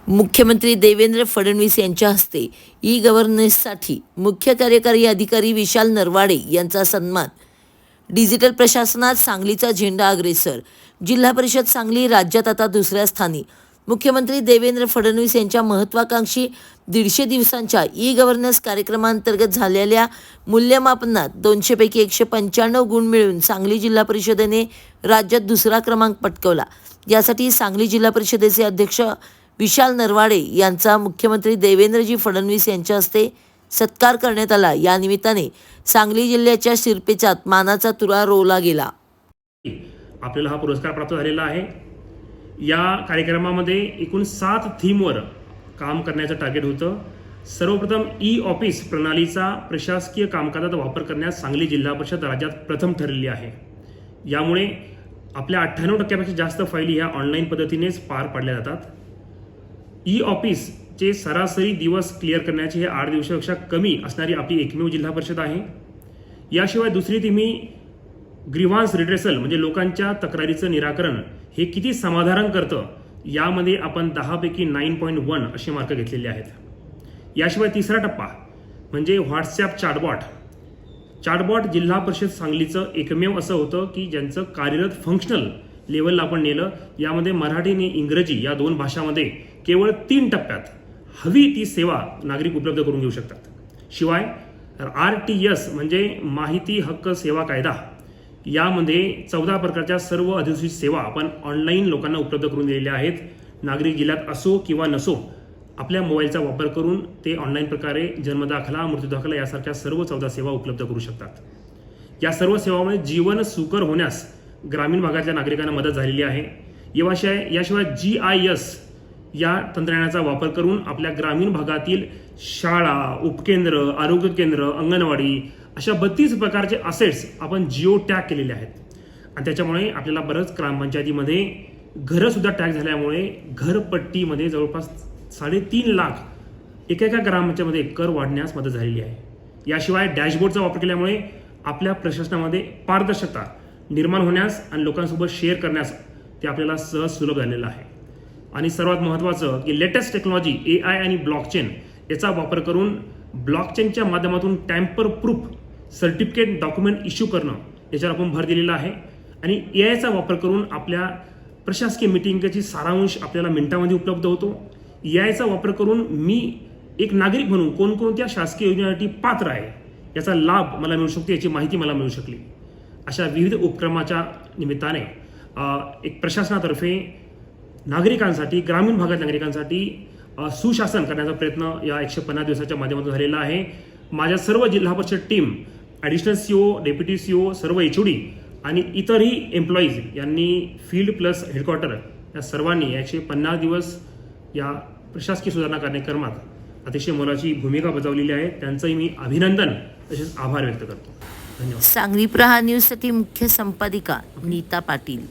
मुख्यमंत्री देवेंद्र फडणवीस यांच्या हस्ते ई गव्हर्नन्ससाठी मुख्य कार्यकारी अधिकारी विशाल नरवाडे यांचा सन्मान. डिजिटल प्रशासनात सांगलीचा झेंडा अग्रेसर. जिल्हा परिषद सांगली राज्यात आता दुसऱ्या स्थानी. मुख्यमंत्री देवेंद्र फडणवीस यांच्या महत्त्वाकांक्षी 150 दिवसांच्या ई गव्हर्नन्स कार्यक्रमांतर्गत झालेल्या मूल्यमापनात 200 पैकी 195 गुण मिळवून सांगली जिल्हा परिषदेने राज्यात दुसरा क्रमांक पटकावला. यासाठी सांगली जिल्हा परिषदेचे अध्यक्ष विशाल नरवाडे यांचा मुख्यमंत्री देवेंद्रजी फडणवीस यांच्या हस्ते सत्कार करण्यात आला. या निमित्ताने सांगली जिल्ह्याच्या शिरपेचात मानाचा तुरा रोवला गेला. आपल्याला हा पुरस्कार प्राप्त झालेला आहे. या कार्यक्रमामध्ये एकूण 7 थीमवर काम करण्याचं टार्गेट होतं. सर्वप्रथम ई ऑफिस प्रणालीचा प्रशासकीय कामकाजात वापर करण्यास सांगली जिल्हा परिषद राज्यात प्रथम ठरलेली आहे. यामुळे आपल्या 98% जास्त फायली ह्या ऑनलाईन पद्धतीनेच पार पाडल्या जातात. ई ऑफिसचे सरासरी दिवस क्लिअर करण्याचे हे 8 दिवसापेक्षा कमी असणारी आपली एकमेव जिल्हा परिषद आहे. याशिवाय दुसरी थीमी ग्रीव्हान्स रिड्रेसल म्हणजे लोकांच्या तक्रारीचं निराकरण हे किती समाधान करतं यामध्ये आपण 10 पैकी 9.1 असे मार्क घेतलेले आहेत. याशिवाय तिसरा टप्पा म्हणजे व्हॉट्सॲप चाटबॉट जिल्हा परिषद सांगलीचं एकमेव असं होतं की ज्यांचं कार्यरत फंक्शनल लेवलला आपण नेलं. यामध्ये मराठी आणि इंग्रजी या 2 भाषांमध्ये केवळ 3 टप्प्यात हवी ती सेवा नागरिक उपलब्ध करून घेऊ शकतात. शिवाय RTS म्हणजे माहिती हक्क सेवा कायदा यामध्ये 14 प्रकारच्या सर्व अधिसूचित सेवा आपण ऑनलाईन लोकांना उपलब्ध करून दिलेल्या आहेत. नागरिक जिल्ह्यात असो किंवा नसो आपल्या मोबाईलचा वापर करून ते ऑनलाईन प्रकारे जन्मदाखला, मृत्यूदाखला यासारख्या सर्व 14 सेवा उपलब्ध करू शकतात. या सर्व सेवांमुळे जीवन सुकर होण्यास ग्रामीण भागातल्या नागरिकांना मदत झालेली आहे. याशिवाय GIS या तंत्रज्ञानाचा वापर करून आपल्या ग्रामीण भागातील शाळा, उपकेंद्र, आरोग्य केंद्र, अंगणवाडी अशा 32 प्रकारचे असेट्स आपण जिओ टॅग केलेले आहेत. आणि त्याच्यामुळे आपल्याला बरंच ग्रामपंचायतीमध्ये घरं सुद्धा टॅग झाल्यामुळे घरपट्टीमध्ये जवळपास 3.5 लाख एका ग्रामपंचायतीमध्ये कर वाढण्यास मदत झालेली आहे. याशिवाय डॅशबोर्डचा वापर केल्यामुळे आपल्या प्रशासनामध्ये पारदर्शकता निर्माण होण्यास आणि लोकांसोबत शेअर करण्यास ते आपल्याला सहज सुलभ झालेलं आहे. आणि सर्वात महत्त्वाचं की लेटेस्ट टेक्नॉलॉजी AI आणि ब्लॉकचेन याचा वापर करून ब्लॉकचेनच्या माध्यमातून tamper proof certificate document issue करणं याच्यावर आपण भर दिलेला आहे. आणि AIचा वापर करून आपल्या प्रशासकीय मिटिंगची सारांश आपल्याला मिनिटांमध्ये उपलब्ध होतो. AIचा वापर करून मी एक नागरिक म्हणून कोणकोणत्या शासकीय योजनेसाठी पात्र आहे याचा लाभ मला मिळू शकतो, याची माहिती मला मिळू शकली. अशा विविध उपक्रमाच्या निमित्ताने एक प्रशासनातर्फे नागरिकांसाठी, ग्रामीण भागात नागरिकांसाठी सुशासन करण्याचा प्रयत्न या 150 दिवसाच्या माध्यमातून झालेला आहे. माझ्या सर्व जिल्हा परिषद team, additional CO, deputy CO, सर्व HOD आणि इतरही एम्प्लॉईज यांनी फील्ड प्लस हेडक्वार्टर या सर्वांनी 150 दिवस या प्रशासकीय सुधारणा कार्यक्रमात अतिशय मोलाची भूमिका बजावलेली आहे. त्यांचंही मी अभिनंदन तसेच आभार व्यक्त करतो. धन्यवाद. सांगली प्रहार न्यूजसाठी मुख्य संपादिका नीता पाटील.